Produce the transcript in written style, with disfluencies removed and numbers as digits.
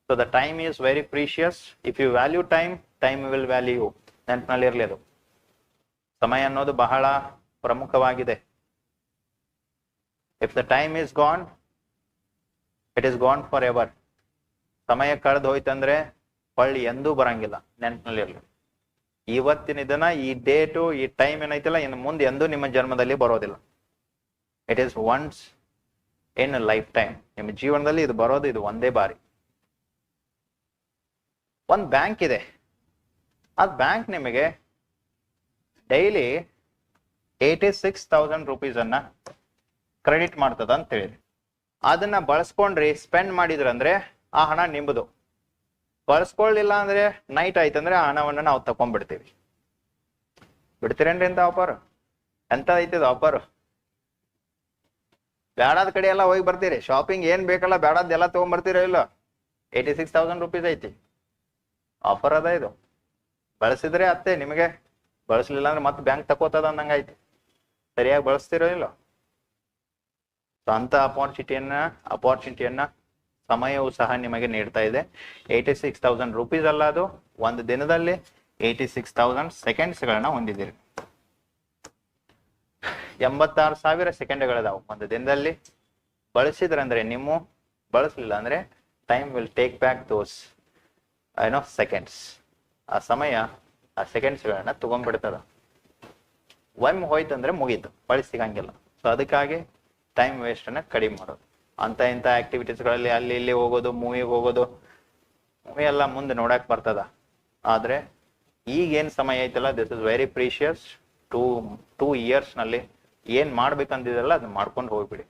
So the time is very precious. If you value time, time will value you. ನೆನಪಿನಲ್ಲಿರಲಿ ಅದು. ಸಮಯ ಅನ್ನೋದು ಬಹಳ ಪ್ರಮುಖವಾಗಿದೆ. If the time is gone, it is gone for ever. ಸಮಯ ಕಳೆದು ಹೋಯ್ತಂದ್ರೆ ಹೊಳ್ಳಿ ಎಂದೂ ಬರಂಗಿಲ್ಲ. ನೆನಪಿನಲ್ಲಿರಲಿ. ಇವತ್ತಿನ ದಿನ, ಈ ಡೇಟು, ಈ ಟೈಮ್ ಏನೈತಿಲ್ಲ, ಇನ್ನು ಮುಂದೆ ಎಂದೂ ನಿಮ್ಮ ಜನ್ಮದಲ್ಲಿ ಬರೋದಿಲ್ಲ. It is once in life time. ನಿಮ್ಮ ಜೀವನದಲ್ಲಿ ಇದು ಬರೋದು ಇದು ಒಂದೇ ಬಾರಿ. ಒಂದು ಬ್ಯಾಂಕ್ ಇದೆ. ಆ ಬ್ಯಾಂಕ್ ನಿಮಗೆ ಡೈಲಿ 86,000 ರೂಪೀಸ್ ಅನ್ನ ಕ್ರೆಡಿಟ್ ಮಾಡ್ತದ ಅಂತ ಹೇಳಿ, ಅದನ್ನ ಬಳಸ್ಕೊಂಡ್ರಿ, ಸ್ಪೆಂಡ್ ಮಾಡಿದ್ರಂದ್ರೆ ಆ ಹಣ ನಿಂಬುದು. ಬಳಸ್ಕೊಳ್ಳಿಲ್ಲ ಅಂದ್ರೆ ನೈಟ್ ಆಯ್ತಂದ್ರೆ ಆ ಹಣವನ್ನ ನಾವು ತಕೊಂಡ್ಬಿಡ್ತೀವಿ. ಬಿಡ್ತೀರೇನ್ರಿ ಎಂತ ಆಫರ್? ಎಂತ ಐತಿದ ಆಫರ್? ಬ್ಯಾಡಾದ ಕಡೆ ಎಲ್ಲ ಹೋಗಿ ಬರ್ತೀರಿ, ಶಾಪಿಂಗ್ ಏನ್ ಬೇಕಲ್ಲ ಬ್ಯಾಡಾದ ಎಲ್ಲ ತಗೊಂಡ್ಬರ್ತೀರ ಇಲ್ಲ. 86,000 ರೂಪೀಸ್ ಐತಿ, ಆಫರ್ ಅದ ಇದು. ಬಳಸಿದ್ರೆ ಅತ್ತೆ ನಿಮಗೆ, ಬಳಸಲಿಲ್ಲ ಅಂದ್ರೆ ಮತ್ತೆ ಬ್ಯಾಂಕ್ ತಕೋತದ ಅಂದಂಗ ಐತಿ. ಸರಿಯಾಗಿ ಬಳಸ್ತಿರೋ ಇಲ್ಲ. ಅಂತ ಅಪಾರ್ಚುನಿಟಿಯನ್ನ ಸಮಯವು ಸಹ ನಿಮಗೆ ನೀಡ್ತಾ ಇದೆ. 86,000 ರೂಪೀಸ್ ಅಲ್ಲ, ಅದು ಒಂದು ದಿನದಲ್ಲಿ 86,000 ಸೆಕೆಂಡ್ಸ್ಗಳನ್ನ ಹೊಂದಿದ್ದೀರಿ. 86,000 ಸೆಕೆಂಡ್ಗಳಿದಾವೆ ಒಂದು ದಿನದಲ್ಲಿ. ಬಳಸಿದ್ರಂದ್ರೆ ನಿಮ್ಮ, ಬಳಸಲಿಲ್ಲ ಅಂದ್ರೆ time will take back those seconds. ಆ ಸಮಯ ಆ ಸೆಕೆಂಡ್ಸ್ಗಳನ್ನ ತಗೊಂಡ್ಬಿಡ್ತದ. ಒಮ್ಮೆ ಹೋಯ್ತಂದ್ರೆ ಮುಗೀತು, ಬಳಸಿ ಸಿಗಂಗಿಲ್ಲ. ಸೊ ಅದಕ್ಕಾಗಿ ಟೈಮ್ ವೇಸ್ಟ್ ಅನ್ನ ಕಡಿಮೆ ಮಾಡೋದು. ಅಂತ ಇಂಥ ಆಕ್ಟಿವಿಟೀಸ್ಗಳಲ್ಲಿ ಅಲ್ಲಿ ಇಲ್ಲಿ ಹೋಗೋದು, ಮೂವಿಗೆ ಹೋಗೋದು, ಮೂವಿ ಎಲ್ಲ ಮುಂದೆ ನೋಡಕ್ ಬರ್ತದ. ಆದ್ರೆ ಈಗೇನ್ ಸಮಯ ಐತಲ್ಲ, this is very precious. Two years ನಲ್ಲಿ ಏನ್ ಮಾಡ್ಬೇಕಂತಿದ್ರಲ್ಲ ಅದನ್ನ ಮಾಡ್ಕೊಂಡು ಹೋಗ್ಬಿಡಿ.